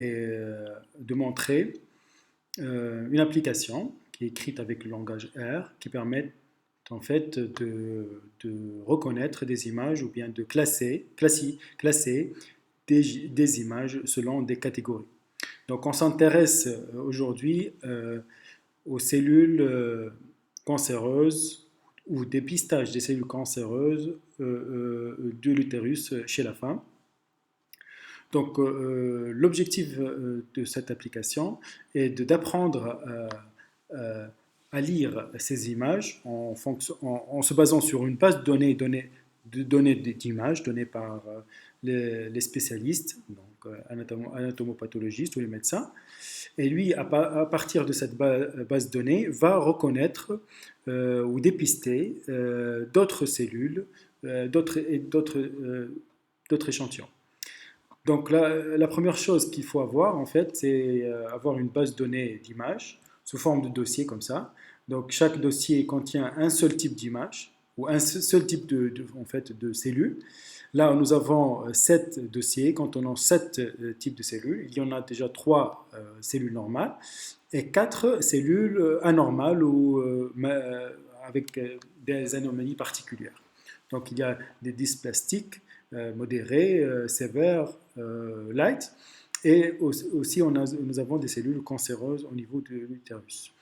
de montrer une application qui est écrite avec le langage R qui permet en fait de reconnaître des images ou bien de classer des images selon des catégories. Donc on s'intéresse aujourd'hui aux cellules cancéreuses ou dépistage des cellules cancéreuses de l'utérus chez la femme. Donc, l'objectif de cette application est d'apprendre à lire ces images en se basant sur une base de données d'images données par les spécialistes, donc anatomopathologistes ou les médecins. Et lui, à partir de cette base de données, va reconnaître ou dépister d'autres cellules, d'autres échantillons. Donc la première chose qu'il faut avoir, en fait, c'est avoir une base de données d'images sous forme de dossier comme ça. Donc chaque dossier contient un seul type d'image ou un seul type en fait, de cellules. Là, nous avons 7 dossiers contenant 7 types de cellules. Il y en a déjà 3 cellules normales et 4 cellules anormales ou avec des anomalies particulières. Donc il y a des dysplastiques modérés, sévères, light. Et aussi, nous avons des cellules cancéreuses au niveau de l'utérus.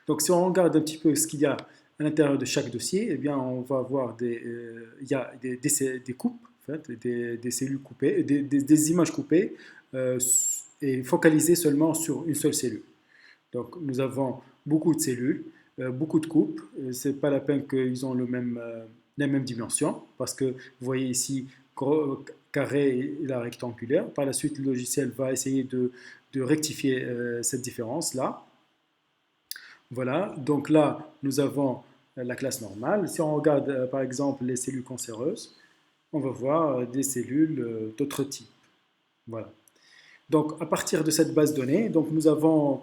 Donc, si on regarde un petit peu ce qu'il y a à l'intérieur de chaque dossier, eh bien, on va avoir il y a des coupes, en fait, des cellules coupées, des images coupées et focalisées seulement sur une seule cellule. Donc, nous avons beaucoup de cellules, beaucoup de coupes. Ce n'est pas la peine qu'ils ont les mêmes dimensions, parce que vous voyez ici, carré et la rectangulaire. Par la suite, le logiciel va essayer de rectifier cette différence-là. Voilà, donc là, nous avons la classe normale. Si on regarde, par exemple, les cellules cancéreuses, on va voir des cellules d'autres types. Voilà. Donc, à partir de cette base de données, donc nous avons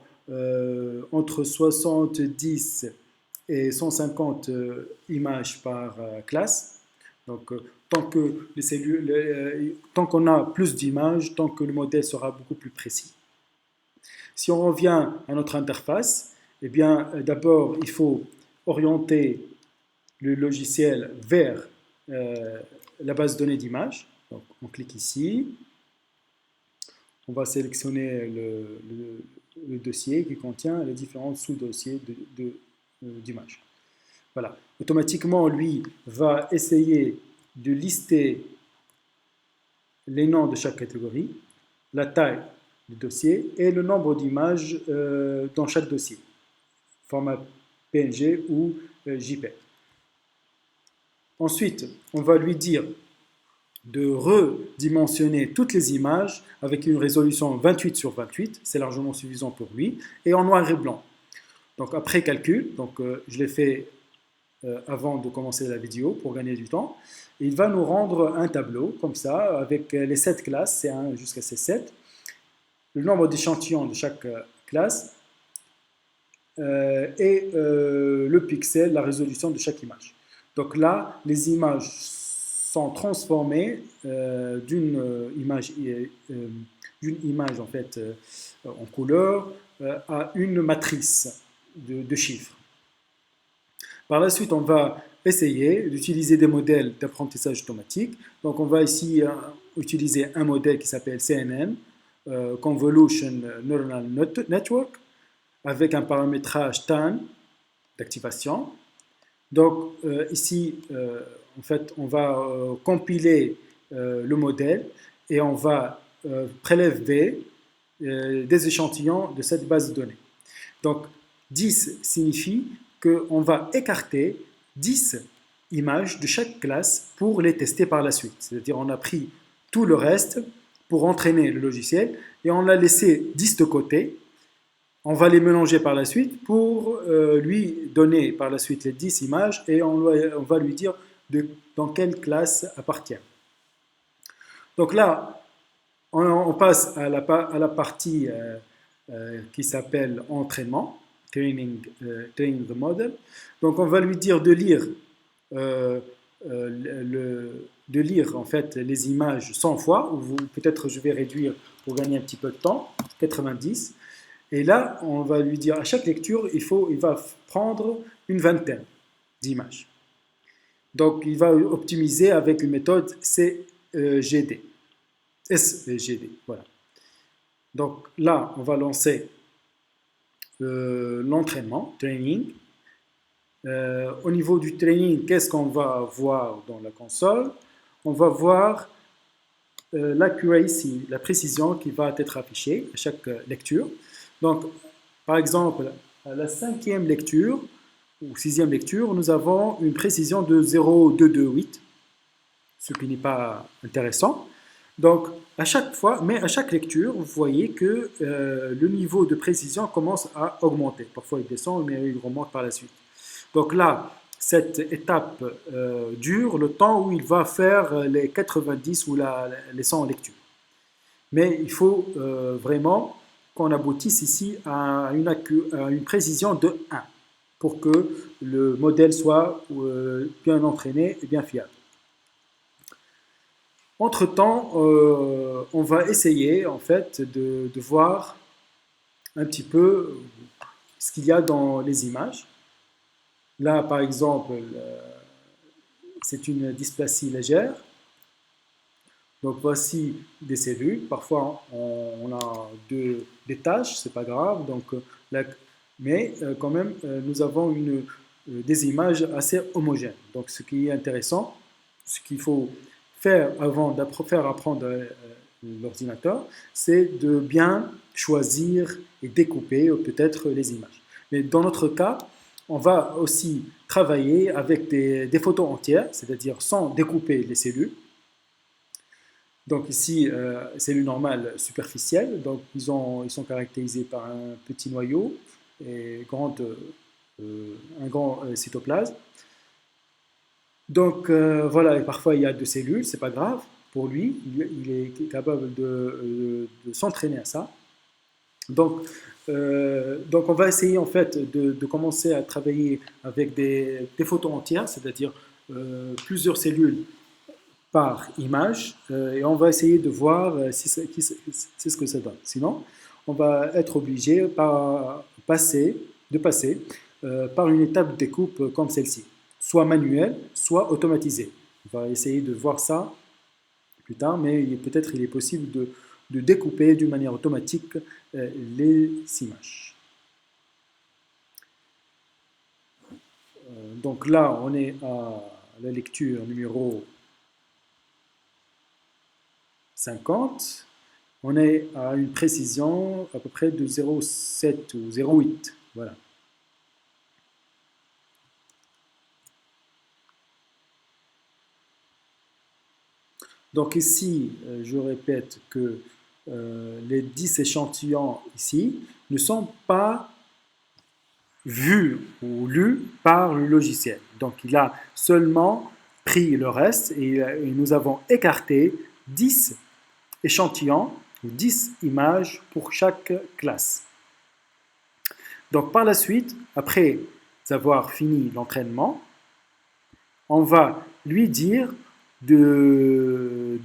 entre 70 et 150 images par classe. Donc, tant qu'on a plus d'images, tant que le modèle sera beaucoup plus précis. Si on revient à notre interface, eh bien, d'abord, il faut orienter le logiciel vers la base de données d'images. Donc, on clique ici. On va sélectionner le dossier qui contient les différents sous-dossiers d'images. Voilà. Automatiquement, lui va essayer de lister les noms de chaque catégorie, la taille du dossier et le nombre d'images dans chaque dossier, format PNG ou JPEG. Ensuite, on va lui dire de redimensionner toutes les images avec une résolution 28 sur 28, c'est largement suffisant pour lui, et en noir et blanc. Donc après calcul, donc, je l'ai fait avant de commencer la vidéo pour gagner du temps, il va nous rendre un tableau comme ça avec les 7 classes, C1 jusqu'à C7, le nombre d'échantillons de chaque classe et le pixel, la résolution de chaque image. Donc là, les images sont transformées d'une image en fait en couleur à une matrice de chiffres. Par la suite, on va essayer d'utiliser des modèles d'apprentissage automatique. Donc, on va ici utiliser un modèle qui s'appelle CNN, Convolution Neural Network, avec un paramétrage TAN d'activation. Donc, ici, en fait, on va compiler le modèle et on va prélever des échantillons de cette base de données. Donc, 10 signifie qu'on va écarter 10 images de chaque classe pour les tester par la suite. C'est-à-dire on a pris tout le reste pour entraîner le logiciel et on l'a laissé 10 de côté. On va les mélanger par la suite pour lui donner par la suite les 10 images et on va lui dire dans quelle classe appartient. Donc là, on passe à la partie qui s'appelle entraînement. Training the model. Donc on va lui dire de lire de lire en fait les images 100 fois, ou peut-être je vais réduire pour gagner un petit peu de temps, 90. Et là, on va lui dire à chaque lecture, il va prendre une vingtaine d'images. Donc, il va optimiser avec une méthode CGD. SGD, voilà. Donc là, on va lancer l'entraînement, training. Au niveau du training, qu'est-ce qu'on va voir dans la console? On va voir l'accuracy, la précision qui va être affichée à chaque lecture. Donc, par exemple, à la cinquième lecture ou sixième lecture, nous avons une précision de 0,228, ce qui n'est pas intéressant. Donc, à chaque fois, mais à chaque lecture, vous voyez que le niveau de précision commence à augmenter. Parfois, il descend, mais il remonte par la suite. Donc là, cette étape dure le temps où il va faire les 90 ou les 100 lectures. Mais il faut vraiment qu'on aboutisse ici à une précision de 1 pour que le modèle soit bien entraîné et bien fiable. Entre-temps, on va essayer en fait de voir un petit peu ce qu'il y a dans les images. Là, par exemple, c'est une dysplasie légère. Donc voici des cellules. Parfois, on a des taches, c'est pas grave. Donc, mais quand même, nous avons des images assez homogènes. Donc, ce qui est intéressant, ce qu'il faut faire avant de faire apprendre l'ordinateur, c'est de bien choisir et découper peut-être les images. Mais dans notre cas, on va aussi travailler avec des photos entières, c'est-à-dire sans découper les cellules. Donc ici, cellules normales superficielles, donc ils sont caractérisés par un petit noyau et un grand cytoplasme. Donc voilà, et parfois il y a 2 cellules, c'est pas grave. Pour lui, il est capable de s'entraîner à ça. Donc on va essayer en fait de commencer à travailler avec des photos entières, c'est-à-dire plusieurs cellules par image, et on va essayer de voir si c'est ce que ça donne. Sinon, on va être obligé de passer par une étape de découpe comme celle-ci, soit manuelle, soit automatisée. On va essayer de voir ça plus tard, mais peut-être il est possible de découper d'une manière automatique les images. Donc là, on est à la lecture numéro 50. On est à une précision à peu près de 0,7 ou 0,8. Voilà. Donc ici, je répète que les 10 échantillons ici ne sont pas vus ou lus par le logiciel. Donc il a seulement pris le reste et nous avons écarté 10 échantillons ou 10 images pour chaque classe. Donc par la suite, après avoir fini l'entraînement, on va lui dire de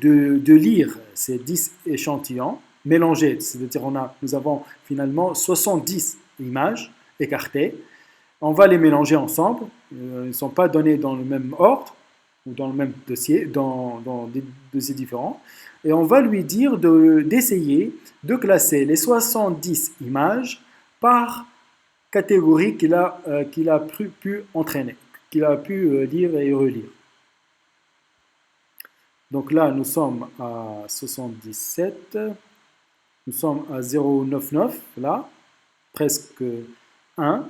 lire ces 10 échantillons mélangés, c'est-à-dire nous avons finalement 70 images écartées. On va les mélanger ensemble, ils ne sont pas donnés dans le même ordre ou dans le même dossier, dans des dossiers différents. Et on va lui dire d'essayer de classer les 70 images par catégorie qu'il a pu entraîner, qu'il a pu lire et relire. Donc là, nous sommes à 77, nous sommes à 0,99, là, presque 1.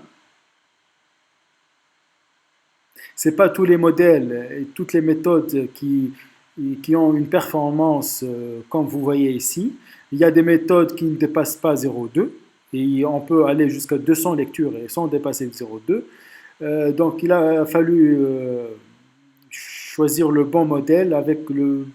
Ce n'est pas tous les modèles et toutes les méthodes qui ont une performance comme vous voyez ici. Il y a des méthodes qui ne dépassent pas 0,2 et on peut aller jusqu'à 200 lectures et sans dépasser 0,2. Donc il a fallu choisir le bon modèle avec le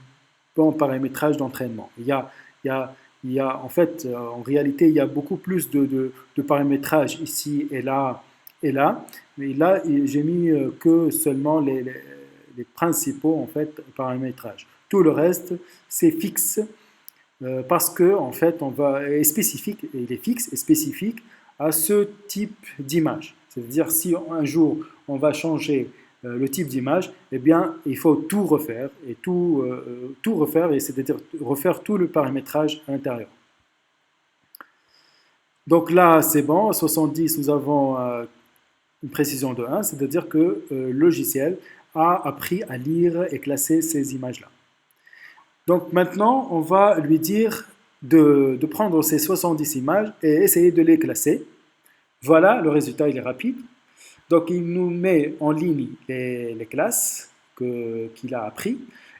bon paramétrage d'entraînement. En fait, en réalité, il y a beaucoup plus de paramétrage ici et là. Mais là, j'ai mis que seulement les principaux en fait, paramétrages. Tout le reste, c'est fixe parce que en fait, est spécifique, il est fixe et spécifique à ce type d'image. C'est-à-dire si un jour on va changer le type d'image, eh bien, il faut tout refaire et tout refaire, et c'est-à-dire refaire tout le paramétrage à l'intérieur. Donc là, c'est bon, à 70, nous avons une précision de 1, c'est-à-dire que le logiciel a appris à lire et classer ces images-là. Donc maintenant, on va lui dire de prendre ces 70 images et essayer de les classer. Voilà, le résultat, il est rapide. Donc il nous met en ligne les classes qu'il a appris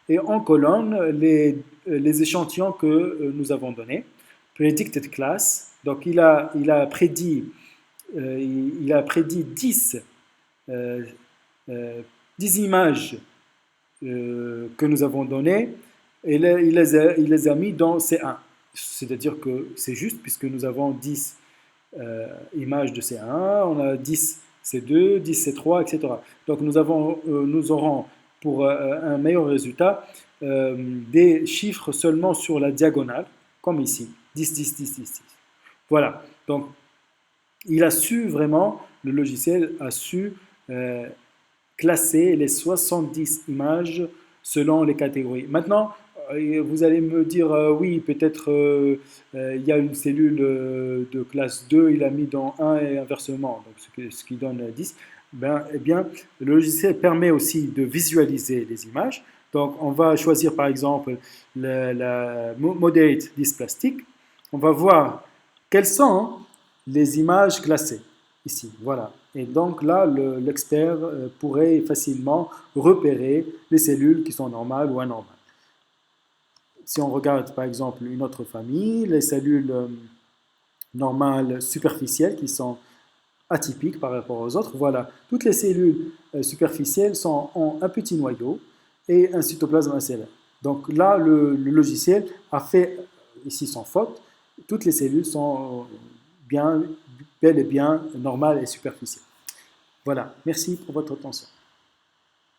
et en colonne les échantillons que nous avons donnés. Predicted class, donc il a prédit 10 images que nous avons données et il les a mis dans C1. C'est-à-dire que c'est juste puisque nous avons 10 images de C1, on a 10 C2, 10 C3, etc. Donc nous aurons pour un meilleur résultat des chiffres seulement sur la diagonale, comme ici, 10, 10, 10, 10, 10. Voilà, donc il a su vraiment, le logiciel a su classer les 70 images selon les catégories. Maintenant, vous allez me dire, oui, peut-être il y a une cellule de classe 2, il a mis dans 1 et inversement, donc ce qui donne 10. Eh bien, le logiciel permet aussi de visualiser les images. Donc, on va choisir par exemple la Moderate Dysplastic. On va voir quelles sont les images classées ici. Voilà. Et donc là, l'expert pourrait facilement repérer les cellules qui sont normales ou anormales. Si on regarde par exemple une autre famille, les cellules normales superficielles qui sont atypiques par rapport aux autres, voilà, toutes les cellules superficielles ont un petit noyau et un cytoplasme acellaire. Donc là, le logiciel a fait, ici sans faute, toutes les cellules sont bel et bien normales et superficielles. Voilà, merci pour votre attention.